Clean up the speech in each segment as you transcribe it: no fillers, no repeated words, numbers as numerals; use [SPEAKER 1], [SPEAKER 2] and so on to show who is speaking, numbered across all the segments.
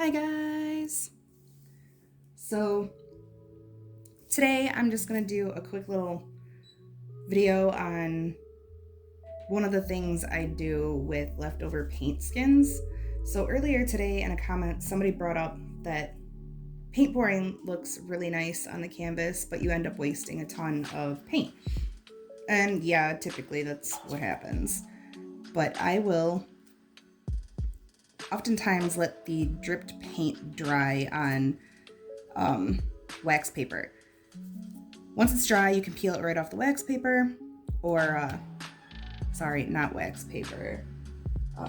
[SPEAKER 1] Hi guys! So today I'm just going to do a quick little video on one of the things I do with leftover paint skins. So earlier today in a comment somebody brought up that paint pouring looks really nice on the canvas, but you end up wasting a ton of paint. And yeah, typically that's what happens. But I will oftentimes let the dripped paint dry on wax paper. Once it's dry, you can peel it right off the wax paper, or sorry, not wax paper,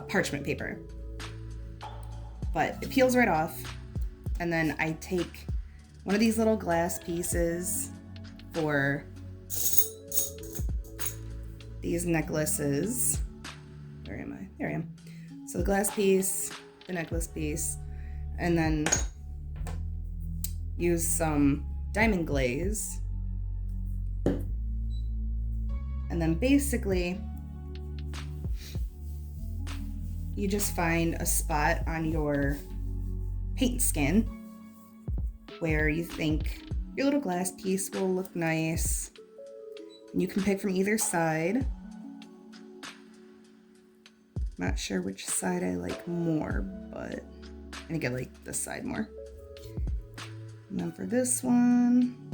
[SPEAKER 1] parchment paper. But it peels right off, and then I take one of these little glass pieces for these necklaces. Where am I? There I am. So the glass piece, the necklace piece, and then use some diamond glaze. And then basically, you just find a spot on your paint skin where you think your little glass piece will look nice. And you can pick from either side. Not sure which side I like more, but I think I like this side more. And then for this one,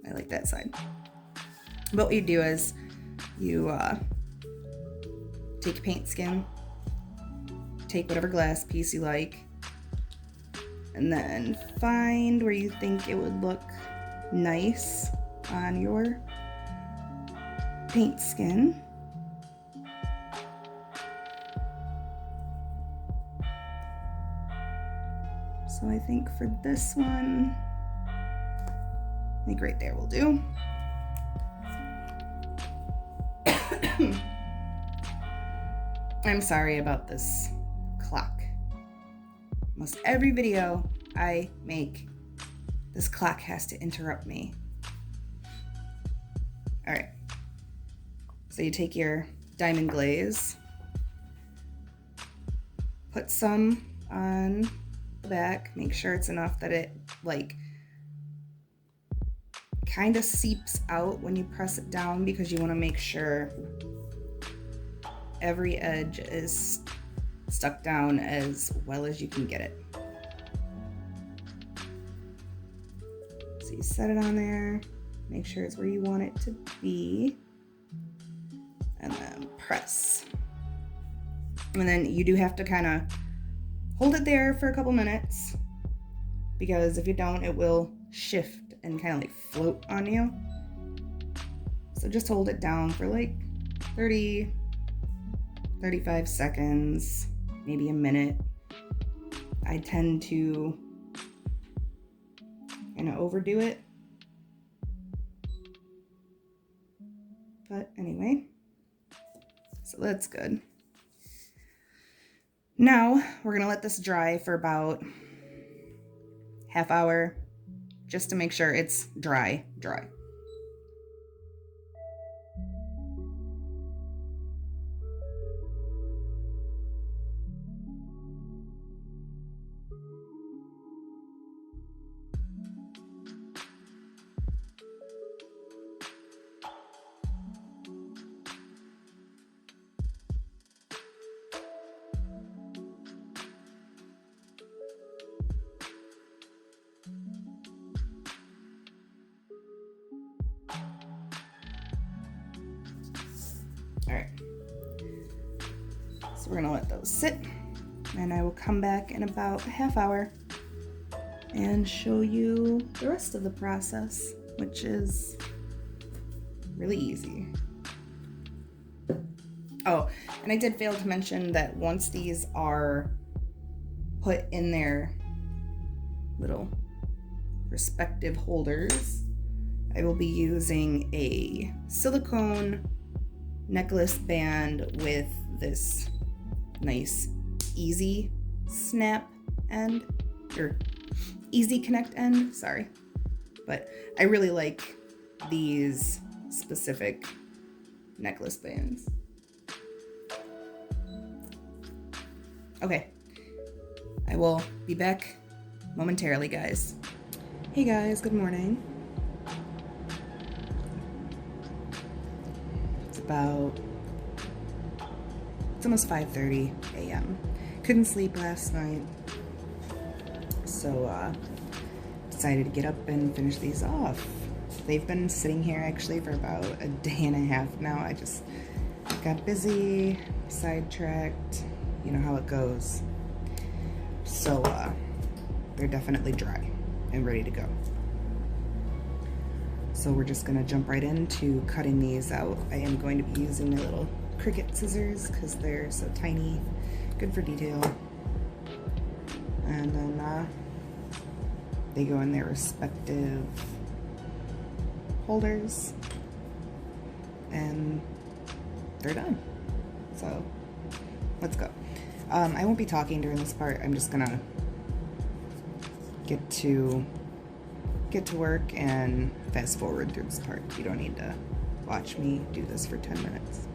[SPEAKER 1] I like that side. But what you do is you take a paint skin, take whatever glass piece you like, and then find where you think it would look nice on your paint skin. So I think for this one, I think right there will do. I'm sorry about this clock. Almost every video I make, this clock has to interrupt me. All right. So you take your diamond glaze, put some on the back, make sure it's enough that it kind of seeps out when you press it down, because you want to make sure every edge is stuck down as well as you can get it. So you set it on there, make sure it's where you want it to be, and then press. And then you do have to kind of hold it there for a couple minutes, because if you don't, it will shift and kind of like float on you. So just hold it down for like 30, 35 seconds, maybe a minute. I tend to kind of overdo it. But anyway, so that's good. Now we're gonna let this dry for about half hour, just to make sure it's dry. All right, so we're gonna let those sit, and I will come back in about a half hour and show you the rest of the process, which is really easy. Oh, and I did fail to mention that once these are put in their little respective holders, I will be using a silicone necklace band with this nice easy snap end, or easy connect end, sorry. But I really like these specific necklace bands. Okay, I will be back momentarily, guys. Hey guys, good morning. It's almost 5:30 a.m. Couldn't sleep last night, so decided to get up and finish these off. They've been sitting here actually for about a day and a half now. I just got busy, sidetracked, you know how it goes. So they're definitely dry and ready to go. So we're just gonna jump right into cutting these out. I am going to be using my little Cricut scissors because they're so tiny, good for detail. And then they go in their respective holders and they're done. So let's go. I won't be talking during this part. I'm just gonna get to work and fast forward through this part. You don't need to watch me do this for 10 minutes.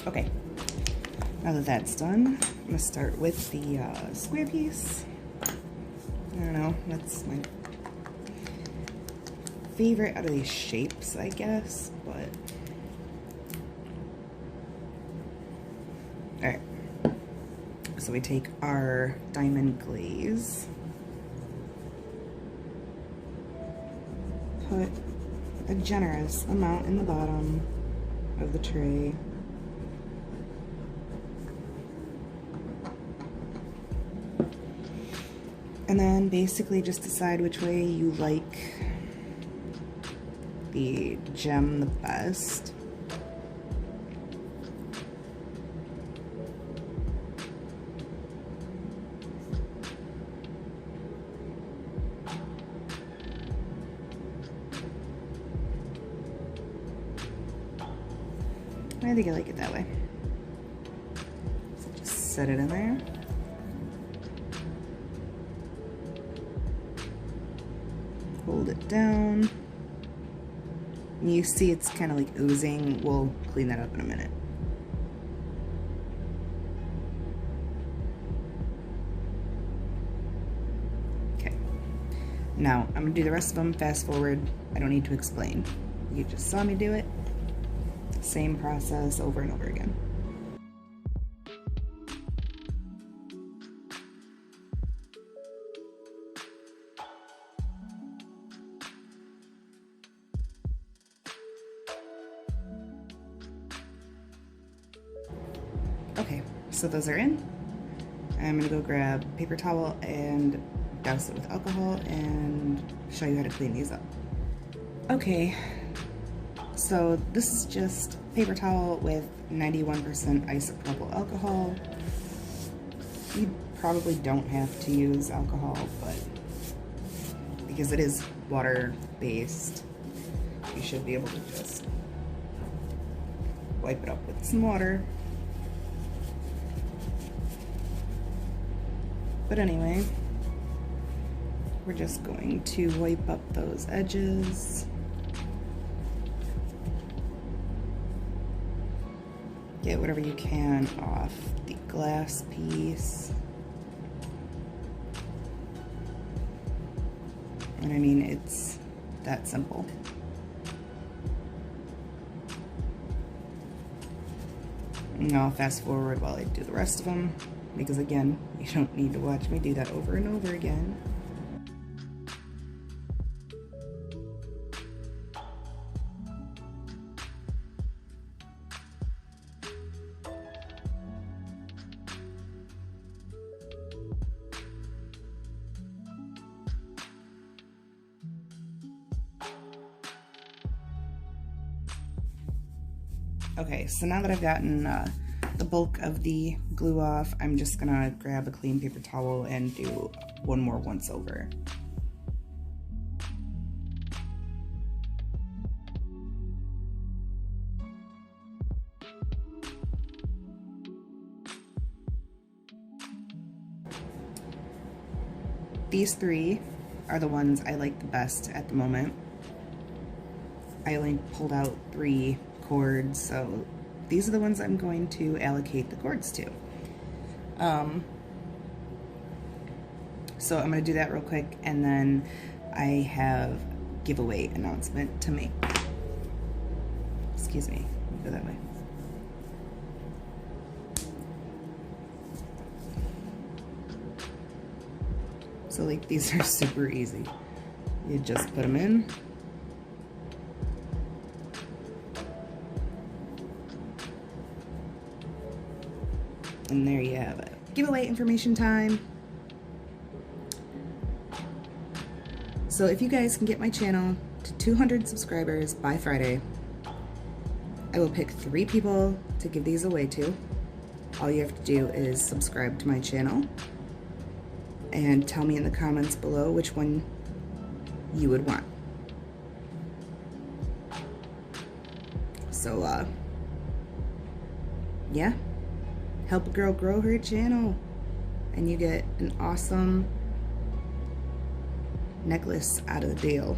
[SPEAKER 1] Okay, now that that's done, I'm gonna start with the square piece. I don't know, that's my favorite out of these shapes, I guess, but... Alright, so we take our diamond glaze, put a generous amount in the bottom of the tray. And then basically just decide which way you like the gem the best. I think I like it that way. So just set it in there. Hold it down. You see it's kind of like oozing. We'll clean that up in a minute. Okay. Now, I'm gonna do the rest of them fast forward. I don't need to explain. You just saw me do it. Same process over and over again. Okay, so those are in. I'm gonna go grab a paper towel and douse it with alcohol and show you how to clean these up. Okay, so this is just paper towel with 91% isopropyl alcohol. You probably don't have to use alcohol, but because it is water-based, you should be able to just wipe it up with some water. But anyway, we're just going to wipe up those edges. Get whatever you can off the glass piece. And I mean, it's that simple. And I'll fast forward while I do the rest of them, because again, you don't need to watch me do that over and over again. Okay, so now that I've gotten the bulk of the glue off, I'm just gonna grab a clean paper towel and do one more once over. These three are the ones I like the best at the moment. I only pulled out 3 cords, so these are the ones I'm going to allocate the cords to. So I'm going to do that real quick, and then I have giveaway announcement to make. Excuse me, go that way. So like these are super easy. You just put them in. And there you have it. Giveaway information time. So if you guys can get my channel to 200 subscribers by Friday, I will pick 3 people to give these away to. All you have to do is subscribe to my channel and tell me in the comments below which one you would want. So, yeah, help a girl grow her channel, and you get an awesome necklace out of the deal.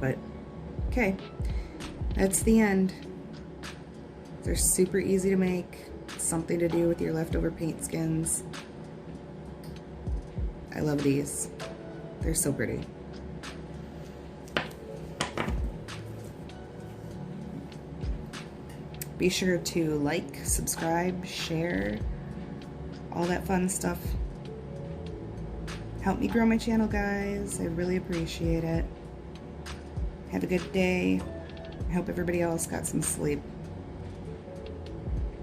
[SPEAKER 1] But, okay, that's the end. They're super easy to make, something to do with your leftover paint skins. I love these. They're so pretty. Be sure to like, subscribe, share, all that fun stuff. Help me grow my channel, guys. I really appreciate it. Have a good day. I hope everybody else got some sleep.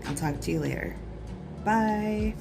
[SPEAKER 1] I'll talk to you later. Bye.